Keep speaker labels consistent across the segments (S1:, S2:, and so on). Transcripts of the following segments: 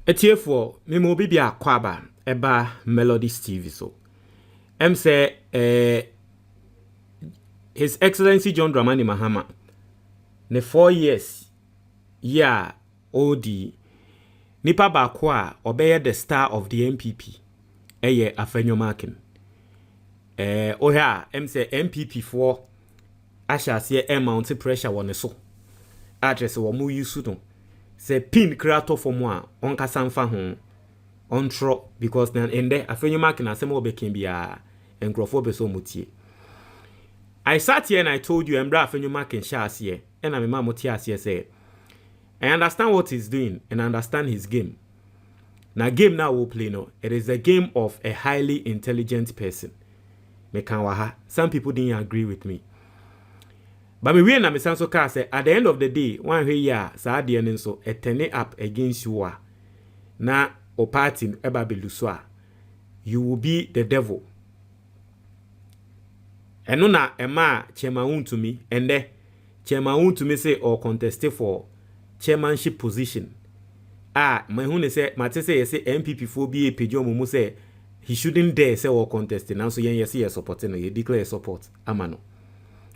S1: Etiefo me mo bibia kwaba eba Melodies TV so. Say His Excellency John Dramani Mahama ne 4 years OD nipa ba kwa obeye the star of the MPP eye Afenyo Markin. Oha say MPP for asha se mount pressure won so. Address wo mu use no. Se pin creator for mo on kasanfa ho on tro because then ende Afenyo Markin asem obekin bia enkrofo be so mutie. I sat here and I told you Embra Afenyo Markin shas here and I'm mutie here say I understand what he's doing and I understand his game. Now game now we'll play no. It is a game of a highly intelligent person. Some people didn't agree with me. But me we na me sense so say at the end of the day, one way ya sa de en so a turn up against you na o party eba beluswa. You will be the devil. Eno na ema chairman to me and the chairman to me say or contest for chairmanship position. My hune say mate say MPP for be a pejo mumu say he shouldn't dare say or contest now so yen yes supporting no you declare support amano.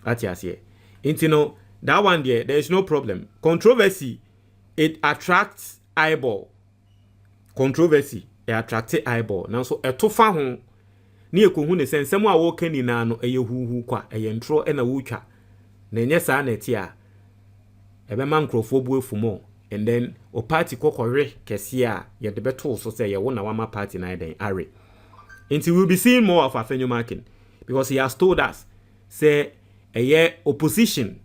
S1: Atias here. Intino that one there is no problem. Controversy it attracts eyeball. Controversy it attracts eyeball. Now so e to fa ho na ekohu ne sen semu a wo kani na no eye huhu kwa eye ntro e na wutwa. Na enye sa na eti a ebe man krofo bu efumo and then o party kokore kese a ye de beto so say ye wo na wama party na den are. Until we'll be seeing more of Afenyo Markin because he has told us say a opposition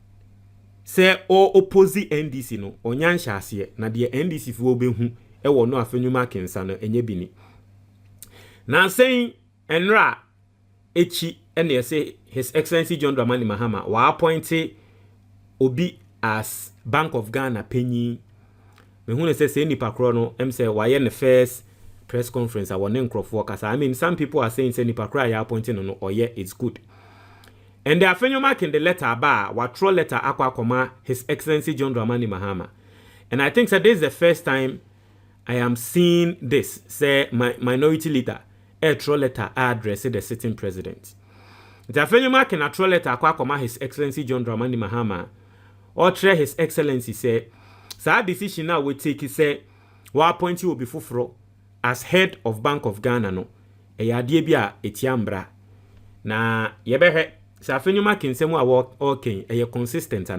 S1: say or opposite NDC no onyansha ase na de NDC fo obehu e wo no Afenyo Markin sa no enye bini na saying enra echi ene say His Excellency John Dramani Mahama wa appointed obi as Bank of Ghana penny me hu ne say nipa kro no say wa ye ne first press conference I want Nkrofo kasa. I mean some people are saying say nipa kro ya appointing no or yeah it's good. And the Afenyo Markin the letter ba wa throw letter akwa koma His Excellency John Dramani Mahama. And I think that this is the first time I am seeing this say my minority leader throw letter address the sitting president. The Afenyo Markin a throw letter akwa koma His Excellency John Dramani Mahama or try His Excellency say sa decision now we take he say wa appoint you be fufuro as head of Bank of Ghana no ade bia etiambra na yebehwe sa Afenyo Markin semu a okay consistent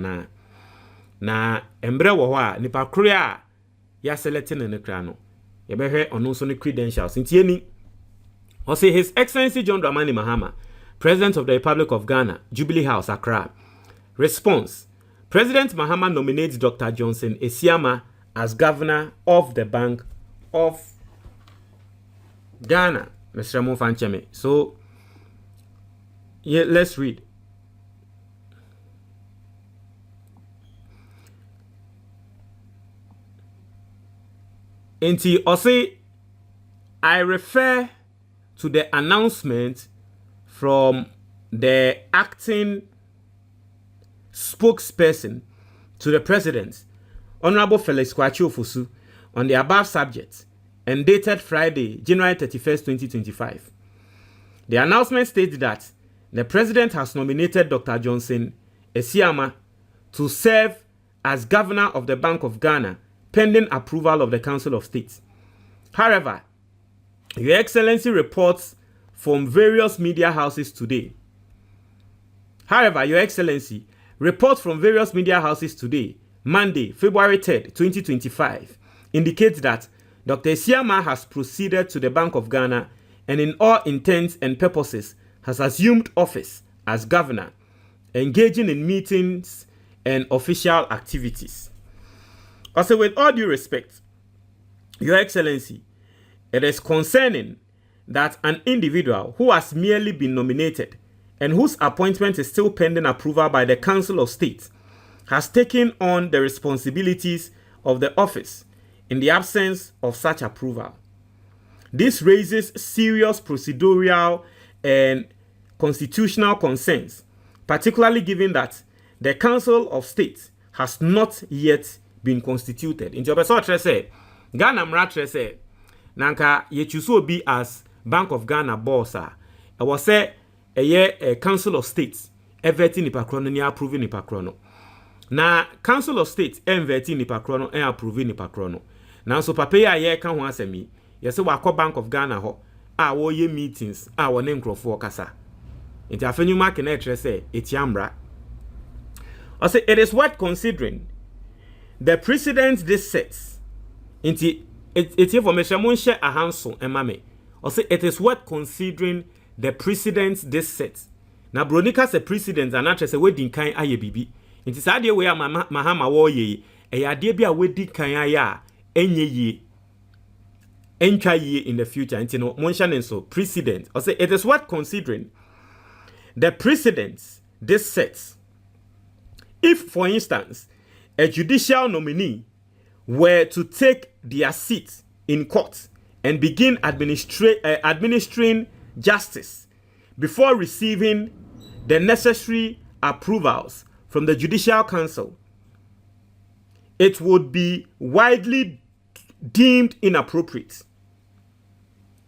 S1: na embre wo ho a nipa kro a ya selecting ne kra no yebehwe ono so ne credentials ntieni o say His Excellency John Dramani Mahama, President of the Republic of Ghana, Jubilee House, Accra. Response: President Mahama nominates Dr. Johnson Esiama as governor of the Bank of Ghana. Mr. Mofancheme. So, yeah, let's read. Inti Ose, I refer to the announcement from the acting spokesperson to the president, Honorable Felix Kwasi Ofosu, on the above subject and dated Friday, January 31st, 2025. The announcement states that the president has nominated Dr. Johnson Esiama to serve as governor of the Bank of Ghana pending approval of the Council of State. However, Your Excellency reports from various media houses today. Monday, February 3rd, 2025, indicates that Dr. Esiama has proceeded to the Bank of Ghana and in all intents and purposes has assumed office as governor, engaging in meetings and official activities. Also, with all due respect, Your Excellency, it is concerning that an individual who has merely been nominated and whose appointment is still pending approval by the Council of State has taken on the responsibilities of the office in the absence of such approval. This raises serious procedural and constitutional concerns, particularly given that the Council of State has not yet been constituted. In your say, Ghana mratre say nanka ye choose obi as Bank of Ghana boss a was say a Council of State everting nipa krono ni approve nipa krono. Na Council of State everting nipa krono and approve nipa krono. Now so papa ya ye kan ho asemi ye say wakọ Bank of Ghana ho a wo ye meetings a wo ne nkrofo kasa. Nti Afenyo Markin e tre say etiamra. I say it is worth considering the precedent this sets. Nti it's information mon share a handsome emame. I say it is worth considering the precedent this sets. Na bronika se precedent and not say wedding kan aye bibi. Nti sa de we Mahama wo ye e ade bi a wedding kan aye a enye ye. Entry ye in the future. Nti no mon share so precedent. I say it is worth considering the precedents this sets. If, for instance, a judicial nominee were to take their seat in court and begin administering justice before receiving the necessary approvals from the Judicial Council, it would be widely deemed inappropriate.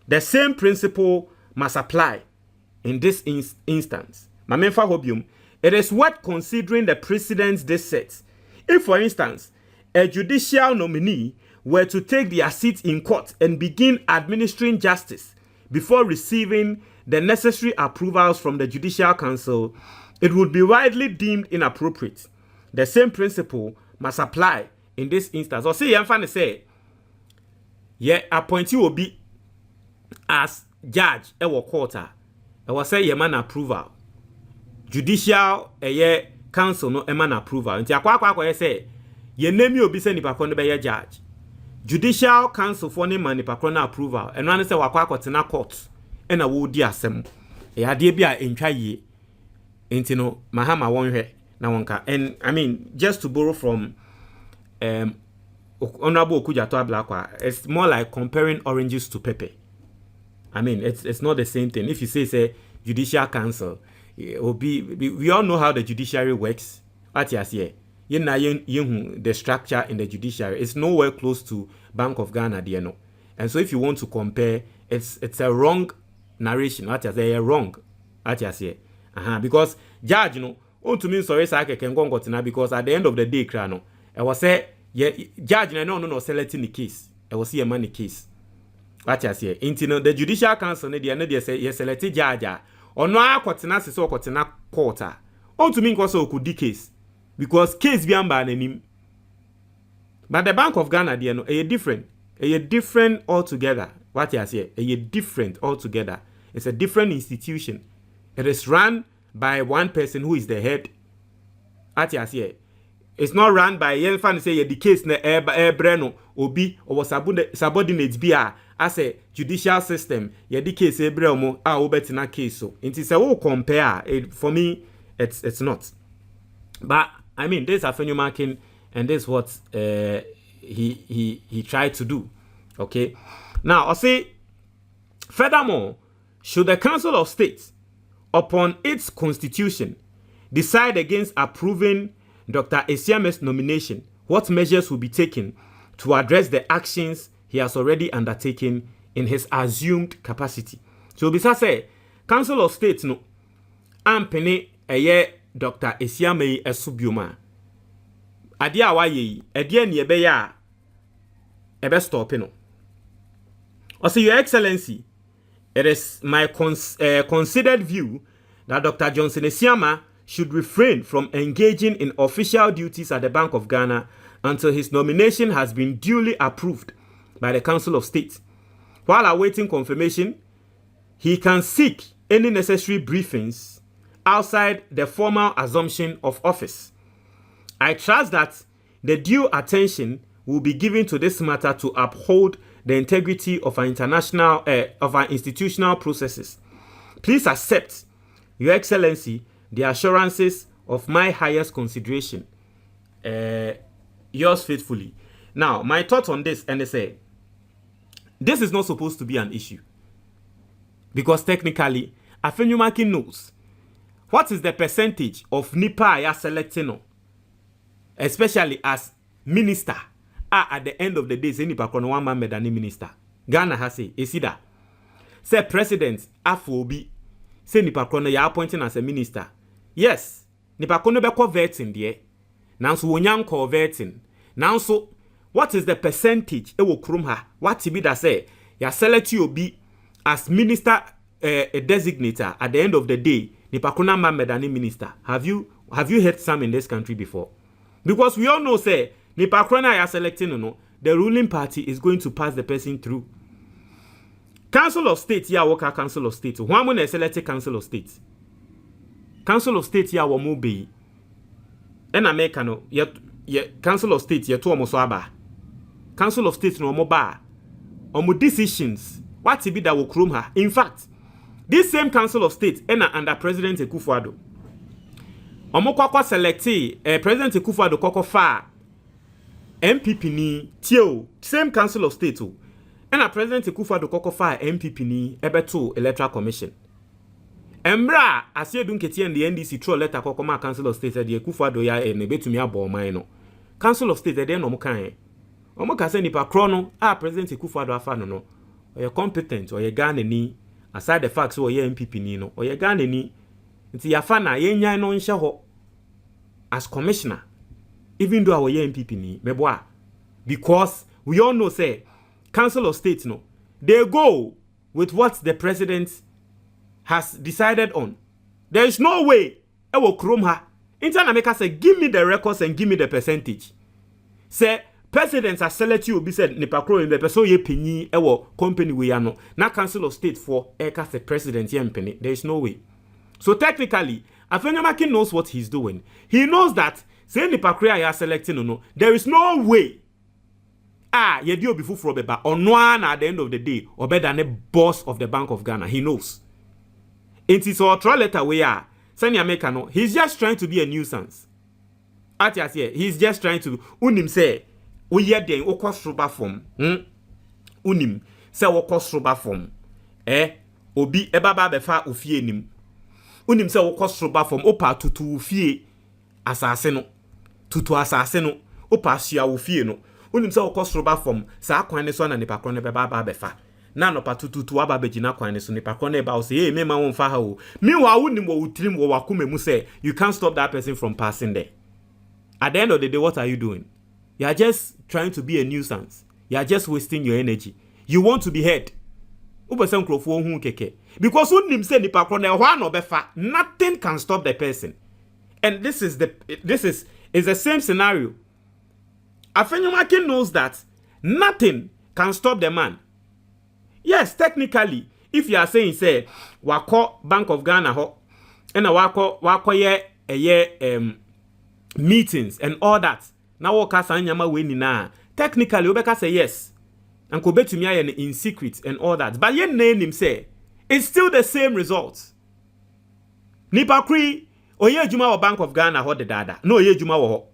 S1: The same principle must apply in this instance. It is worth considering the precedents this sets. If, for instance, a judicial nominee were to take their seat in court and begin administering justice before receiving the necessary approvals from the Judicial Council, it would be widely deemed inappropriate. The same principle must apply in this instance. Or say, I'm say, yeah, appointee will be as judge ewo quarter. I will say, man approval. Judicial council no eman approval. Nti akwa say ye name obi se nipa kono be ye judge. Judicial council for ne man nipa kono approval. Eno ane se wakwa akotena court ena wo di asem. E ade bi a entwa yie. Nti no Mahama wonhwe na wonka. And I mean just to borrow from Honorable Okujato Ablakwa, it's more like comparing oranges to pepper. I mean it's not the same thing. If you say judicial council, we all know how the judiciary works. The structure in the judiciary is nowhere close to Bank of Ghana, and so if you want to compare, it's a wrong narration. Wrong. Because judge, to me sorry because at the end of the day, I was say judge no selecting the case. I was see a money case. The Judicial Council they say selected judge. Ono akotena sese okotena court a to me nko so okudi case because case bi amba nanim. But the Bank of Ghana there no different altogether. What you say different altogether. It's a different institution. It is run by one person who is the head. What you say it's not run by yen fan say the case na breno obi or subordinate bi as a judicial system, the case ebremo obetina case so. It is a compare. For me, it's not. But I mean, this is Afenyo Markin, and this is what he tried to do. Okay. Now I'll say, furthermore, should the Council of State, upon its constitution, decide against approving Dr. Esiame's nomination, what measures will be taken to address the actions he has already undertaken in his assumed capacity? So bisa say Council of State no ampene Dr. Esiame esubioma ade a waye ade ne ebe ya ebe stop no. Also, Your Excellency, it is my considered view that Dr. Johnson Esiama should refrain from engaging in official duties at the Bank of Ghana until his nomination has been duly approved by the Council of State. While awaiting confirmation, he can seek any necessary briefings outside the formal assumption of office. I trust that the due attention will be given to this matter to uphold the integrity of our institutional processes. Please accept, Your Excellency, the assurances of my highest consideration. Yours faithfully. Now, my thoughts on this, and they say, this is not supposed to be an issue. Because technically, Afenyo Markin knows what is the percentage of NIPA I are selecting, especially as minister, at the end of the day say nipa kro no one man medani minister. Ghana has say esida. Say president Afobi say nipa kro no ya appointing as a minister. Yes, nipa kro no be vetting there. Now so wonyan call vetting. Now so what is the percentage e wo krom ha? What be that say ya select you be as minister a designator at the end of the day nipa kro na man medani minister. Have you heard some in this country before? Because we all know say nipa kro na ya selecting no, the ruling party is going to pass the person through. Council of State ya work Council of State. One mo na select Council of State. Council of State ya wo mo be. En America no ye Council of State ye to omo so aba. Council of State no omo ba. Omo decisions what be that wo krom ha. In fact, this same Council of State under President Akufo-Addo. Omo kwakwa select President Akufo-Addo kwakwa fa MPP ni tio same Council of State o. And President Akufo-Addo kwakwa fa MPP ni ebeto Electoral Commission. Embra asiedun keti and the NDC throw letter kwakwa ma Council of State the Akufo-Addo ya ne betumi abo man no. Council of State dey no mo kan. Omo ka say nipa kro no President Akufo-Addo afa no. Oye competent oye Ghana ni aside the fact so oye MPP ni no oye Ghana ni nti yafa na ye nyan no nhye ho as commissioner even though oye MPP ni meboa because we all know say Council of State no they go with what the president has decided on. There is no way e will krom ha intern America say give me the records and give me the percentage. Say presidents are select you be said nipa kro in the person ye penyi e wo company we ya no na Council of State for e ka say president ye mpeni. There is no way. So technically Afenyo Markin knows what he's doing. He knows that say nipa kro ya selecting no there is no way ye di obi fufuro beba ono na at the end of the day obe than the boss of the Bank of Ghana. He knows. It is our trial letter we are send America no he's just trying to be a nuisance. Atias here he's just trying to unim say we hear den okosroba form unim say okosroba form obi ebaba befa ofie nim unim say okosroba form opa tutu ofie asase no tutu asase no opa sia ofie no unim say okosroba form sa akwan ne so na nipa kro ne beba befa na no patutu aba begina kwan ne so nipa kro ne ba o say me ma won fa ha o me wa unim wo utrim wo wakoma mu say you can't stop that person from passing there. At the end of the day, what are you doing? You are just trying to be a nuisance. You are just wasting your energy. You want to be heard. Because nothing can stop the person. And this is the same scenario. Afenyo Markin knows that nothing can stop the man. Yes, technically, if you are saying say wako Bank of Ghana ho and wako ye meetings and all that. Now waka sanyama we ni na. Technically, Obeka say yes. And ko betumi aye in secret and all that. But yen name him say it's still the same results. Nipa kri oye adwuma wo Bank of Ghana ho de dada. No oye adwuma wo ho.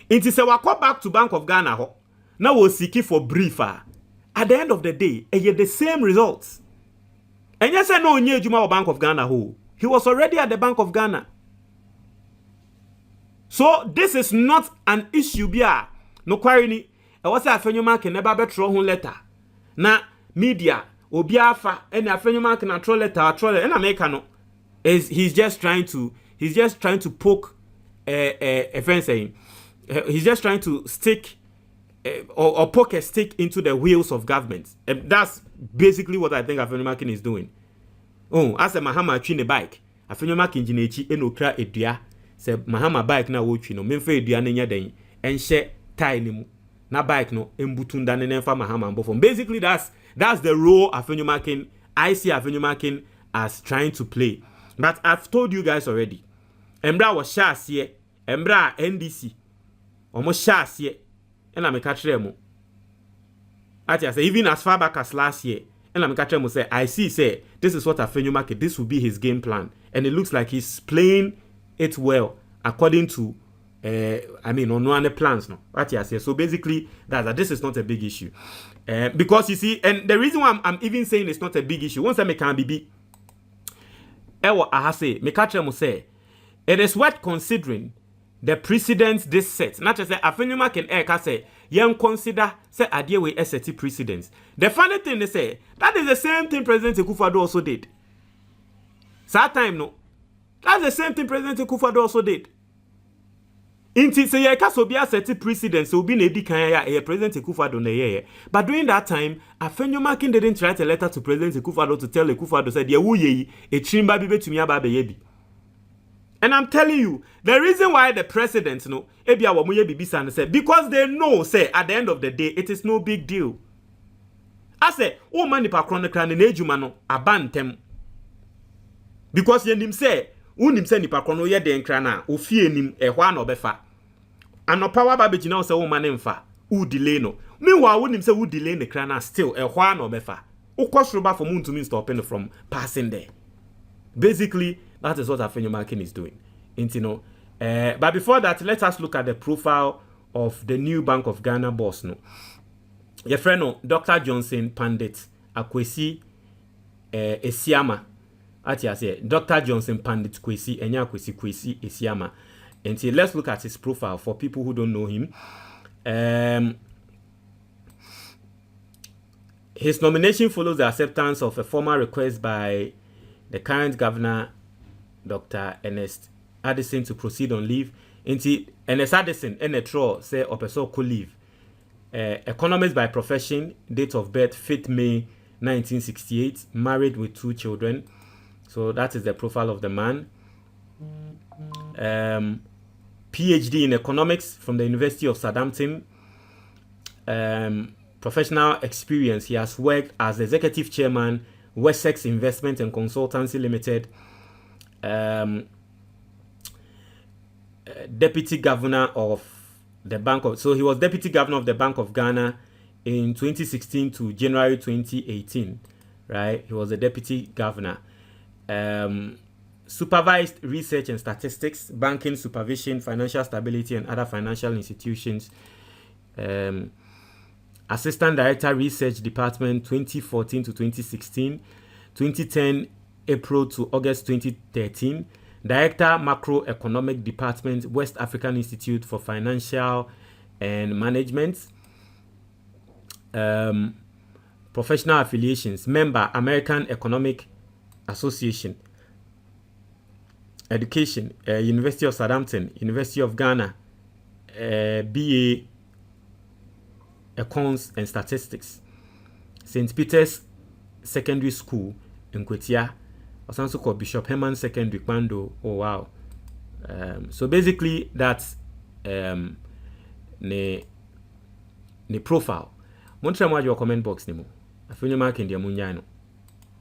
S1: Inti se wako back to Bank of Ghana ho. Now we seeking for briefer. At the end of the day, the same results. And yes, I know oye adwuma wo Bank of Ghana ho. He was already at the Bank of Ghana. So this is not an issue bia. No query ni. I was Afenyo Markin never betro hun letter. Na media obi afa and Afenyo Markin na troll letter and America no. He's just trying to poke a fence saying. He's just trying to stick or poke a stick into the wheels of government. That's basically what I think Afenyo Markin is doing. Oh, as a Mahama twi ne bike. Afenyo Markin jinechi enokra edua. Se Mahama bike na wo twi no memfa edua na nya den enhye tie ne mu na bike no embutunda ne nemfa Mahama mbofom. Basically that's the role Afenyo Markin I see Afenyo Markin as trying to play. But I've told you guys already. Embra was shase embra NDC omo shase and I'm catch them. I say even as far back as last year and I'm catch them say I see say this is what Afenyo Markin this will be his game plan and it looks like he's playing it well according to on one plans no what you say. So basically that this is not a big issue because you see and the reason why I'm even saying it's not a big issue once I make can be I say me catch them say it is worth considering the precedents this set not just say Afenyo Markin can say yen consider say adie we set precedents. The funny thing is say that is the same thing President Akufo-Addo also did. That time no. That's the same thing President Akufo-Addo also did. Inti say ye kaso bia set precedents so be na edi kan ya President Akufo-Addo na ye. But during that time, Afenyo Markin didn't write a letter to President Akufo-Addo to tell Akufo-Addo said ye wo ye e chimba bi betumi aba be ye bi. And I'm telling you, the reason why the president no ebia wo mo ye bibisa no say because they know say at the end of the day it is no big deal. I say, oh man nipa kron kran na ejuma no abantem. Because yenim say unim say nipa kron no ye den kran na ofie nim ehwa na obefa. Anopa wa ba begina say wo man mfa, u delay no. Meanwhile unim say u delay the kran na still ehwa na obefa. Ukosroba for mun to mean stopping from passing there. Basically, that is what Afenyo Markin is doing. But before that, let us look at the profile of the new Bank of Ghana boss. No, your friend, no, Dr. Johnson Pandit Akwesi Esiama. Ati say Dr. Johnson Pandit Kwesi Enya Kwesi Esiama. Let's look at his profile for people who don't know him. His nomination follows the acceptance of a formal request by the current governor, Dr. Ernest Addison, to proceed on leave. Ernest Addison, Enetro, say Opeso could leave. Economist by profession, date of birth 5th May 1968, married with 2 children. So that is the profile of the man. PhD in economics from the University of Southampton. Professional experience, he has worked as executive chairman, Wessex Investment and Consultancy Limited, deputy governor of the Bank of, so he was deputy governor of the Bank of Ghana in 2016 to January 2018, right? He was a deputy governor. Supervised research and statistics, banking supervision, financial stability and other financial institutions. Assistant Director Research Department 2014 to 2016, 2010 April to August 2013, Director Macroeconomic Department, West African Institute for Financial and Management, professional affiliations, member American Economic Association, education, University of Southampton, University of Ghana, BA Econs and Statistics, St. Peter's Secondary School in Kwetia, also called Bishop Herman Secondary Kwando. Oh wow. So basically that's the profile. Montre moi your comment box nimo. Afenyo Markin dia munyano.